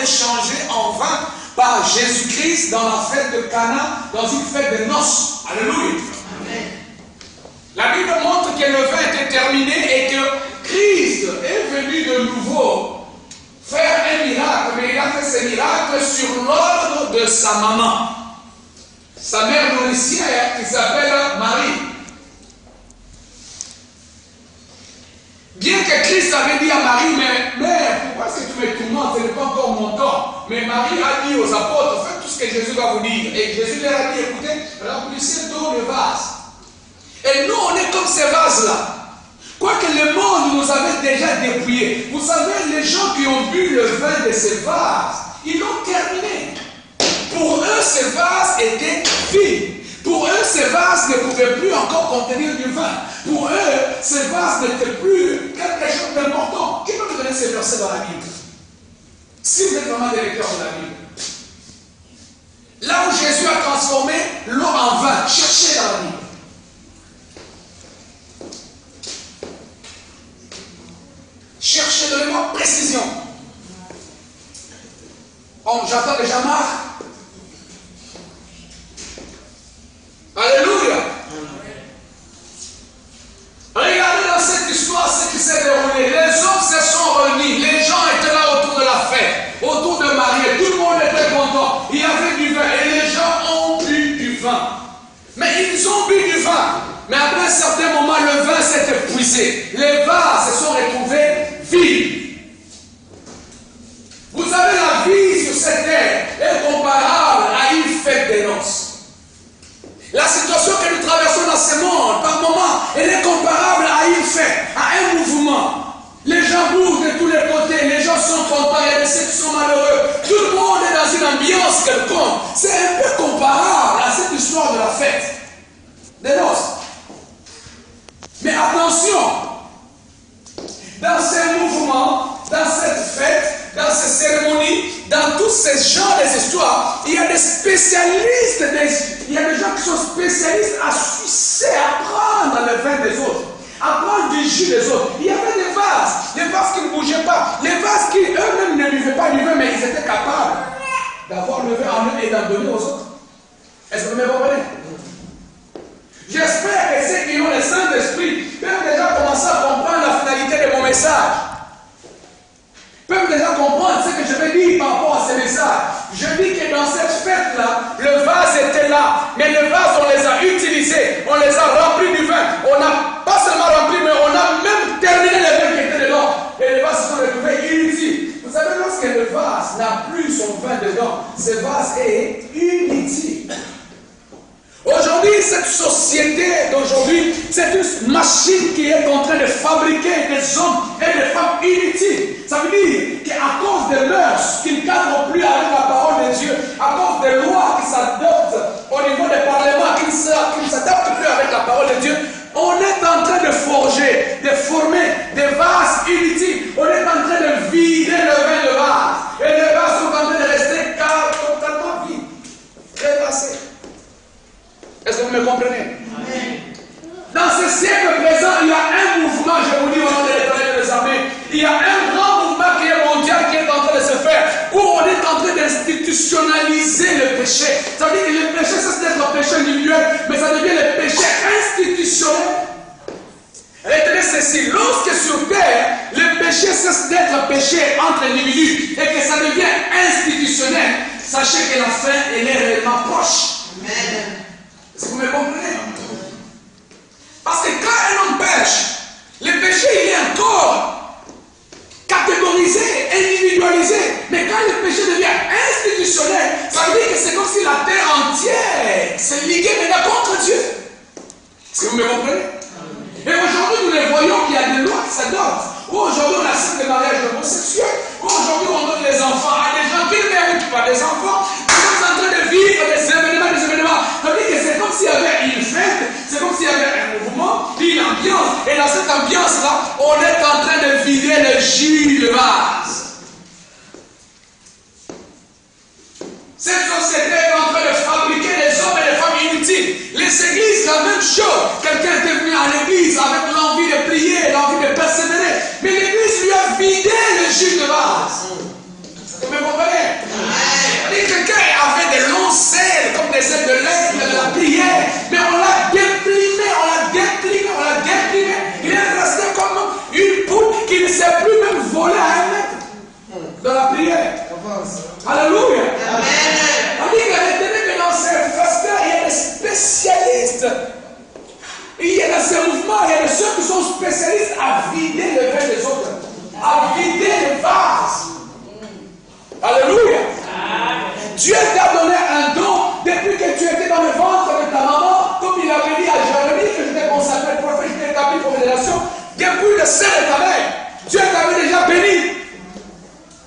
est changé en vin par Jésus-Christ dans la fête de Cana, dans une fête de noces. Alléluia. Amen. La Bible montre que le vin était terminé et que Christ est venu de nouveau faire un miracle, mais il a fait ce miracle sur l'ordre de sa maman. Sa mère nourricière qui s'appelle Marie. Bien que Christ avait dit à Marie, mais mère, pourquoi est-ce que tu me tourmentes? Ce n'est pas encore mon temps. Mais Marie a dit aux apôtres, faites tout ce que Jésus va vous dire. Et Jésus leur a dit, écoutez, remplissez d'eau le vase. Et nous, on est comme ces vases-là. Quoique le monde nous avait déjà dépouillés. Vous savez, les gens qui ont bu le vin de ces vases, ils l'ont terminé. Pour eux, ces vases étaient vides. Pour eux, ces vases ne pouvaient plus encore contenir du vin. Pour eux, ces vases n'étaient plus quelque chose d'important. Qui peut me donner ces versets dans la Bible? Si vous êtes vraiment des lecteurs de la Bible. Là où Jésus a transformé l'eau en vin, cherchez dans la Bible. Cherchez, donnez-moi précision. Oh, j'attends déjà Marc. Alléluia. Regardez dans cette histoire ce qui s'est déroulé. Les hommes se sont réunis. Les gens étaient là autour de la fête, autour de Marie. Tout le monde était content. Il y avait du vin et les gens ont bu du vin. Mais ils ont bu du vin. Mais après un certain moment, le vin s'est épuisé. Les vases se sont retrouvés vides. Vous savez, la vie sur cette terre est comparable à une fête des noces. La situation que nous traversons dans ce monde, par moment, elle est comparable à une fête, à un mouvement. Les gens bougent de tous les côtés, les gens sont contents, il y a des ceux qui sont malheureux. Tout le monde est dans une ambiance quelconque. C'est un peu comparable à cette histoire de la fête des noces. Mais attention, dans ces mouvements, dans cette fête, dans ces cérémonies, dans tous ces genres d'histoires, il y a des spécialistes, il y a des gens qui sont spécialistes à sucer, à prendre le vin des autres, à prendre du jus des autres. Il y avait des vases qui ne bougeaient pas, les vases qui eux-mêmes ne buvaient pas du vin, mais ils étaient capables d'avoir le vin en eux et d'en donner aux autres. Est-ce que vous me comprenez? J'espère que ceux qui ont le Saint-Esprit peuvent déjà commencer à comprendre la finalité de mon message. Peuvent déjà comprendre ce que je vais dire par rapport à ce message. Je dis que dans cette fête-là, le vase était là. Mais le vase, on les a utilisés. On les a remplis du vin. On n'a pas seulement rempli, mais on a même terminé les vins qui étaient dedans. Et les vases se sont retrouvés inutiles. Vous savez, lorsque le vase n'a plus son vin dedans, ce vase est inutile. Aujourd'hui, cette société d'aujourd'hui, c'est une machine qui est en train de fabriquer des hommes et des femmes inutiles. Ça veut dire qu'à cause des mœurs qui ne cadrent plus avec la parole de Dieu, à cause des lois qui s'adoptent au niveau des parlements, qui ne s'adaptent plus avec la parole de Dieu, on est en train de forger, de former des vases inutiles. On est en train de vider le vin de vase. Et les vases sont en train de rester totalement vides, dépassés. Est-ce que vous me comprenez? Amen. Dans ce siècle présent, il y a un mouvement, je vous dis au nom de l'Éternel des armées, il y a un grand mouvement qui est mondial, qui est en train de se faire, où on est en train d'institutionnaliser le péché. Ça veut dire que le péché cesse d'être un péché individuel, mais ça devient le péché institutionnel. Retenez ceci, lorsque sur terre, le péché cesse d'être un péché entre individus et que ça devient institutionnel, sachez que la fin, elle est réellement proche. Amen. Est-ce que vous me comprenez? Parce que quand un homme pêche, le péché il est encore catégorisé, individualisé. Mais quand le péché devient institutionnel, ça veut dire que c'est comme si la terre entière s'est liguée maintenant contre Dieu. Est-ce que vous me comprenez? Et aujourd'hui, nous les voyons qu'il y a des lois qui s'adoptent. Aujourd'hui, on accepte le mariage homosexuel. Aujourd'hui, on donne les enfants à des gens qui ne méritent pas des enfants. Nous sommes en train de vivre des événements. Ça veut dire que c'est comme s'il y avait une fête, c'est comme s'il y avait un mouvement, une ambiance. Et dans cette ambiance-là, on est en train de vider le jus de vase. Cette société est en train de fabriquer des hommes et des femmes inutiles. Les églises, la même chose. Quelqu'un est venu à l'église avec l'envie de prier, l'envie de persévérer. Mais l'église lui a vidé le jus de vase. Vous me comprenez? Alléluia. Amen. On dit que dans ces aspects, il y a des spécialistes. Il y a dans ces mouvements, il y a de ceux qui sont spécialistes à vider le vin des autres, à vider les vases. Alléluia. Dieu t'a donné un don depuis que tu étais dans le ventre de ta maman, comme il avait dit à Jérémie que je t'ai consacré prophète, je t'ai établi pour mes nations. Depuis le sein de ta mère, Dieu t'avait déjà béni.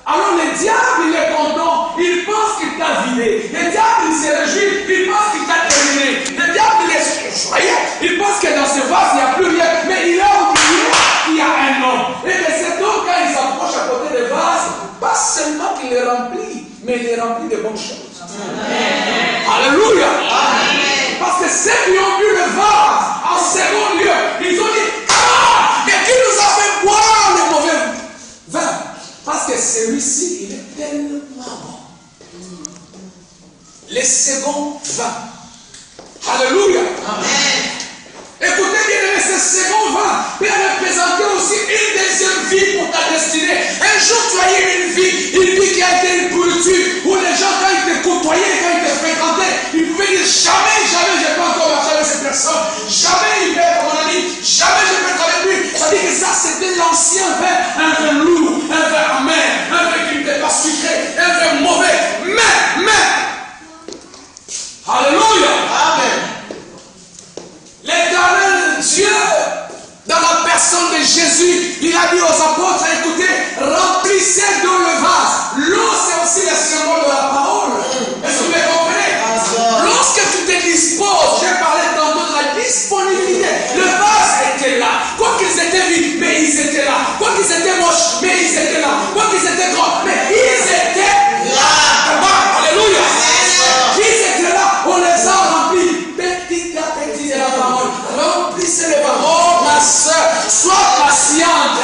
Alors le diable, il est content, il pense qu'il t'a vidé. Le diable, il se réjouit, il pense qu'il t'a terminé. Le diable, il est joyeux, il pense que dans ce vase, il n'y a plus rien. Mais il a oublié qu'il y a un homme. Et que cet homme, quand il s'approche à côté des vases, pas seulement qu'il les remplit, mais il les remplit de bonnes choses. Amen. Alléluia. Amen. Parce que ceux qui ont bu le vase, en second lieu, ils ont dit, ah, mais qui nous a fait boire le mauvais vin? Parce que celui-ci, il est tellement bon. Les seconds vins. Alléluia. Amen. Écoutez bien, aimé, ce second vin peut représenter aussi une deuxième vie pour ta destinée. Un jour, tu as eu une vie qui a été une pourriture, où les gens, quand ils te côtoyaient, quand ils te fréquentaient, ils pouvaient dire jamais je ne peux encore marcher avec cette personne. Jamais il peut être mon ami. Jamais je peux être avec lui. Ça dit que ça, c'était l'ancien vin, un vin lourd, un vin amer, un vin qui n'était pas sucré, un vin mauvais. Mais, alléluia. Amen. L'éternel Dieu, dans la personne de Jésus, il a dit aux apôtres, écoutez, remplissez dans le vase. L'eau, c'est aussi le symbole de la parole. Est-ce que vous me comprenez? Lorsque tu te disposes, j'ai parlé tantôt de la disponibilité. Le vase était là. Quoi qu'ils étaient vides, mais ils étaient là. Quoi qu'ils étaient moches, mais ils étaient là. Quoi qu'ils étaient grands, mais ils étaient là. Alléluia. Ils étaient là, on les a remplis. Petit à petit de la parole. Remplissez les paroles, ma soeur. Sois patiente.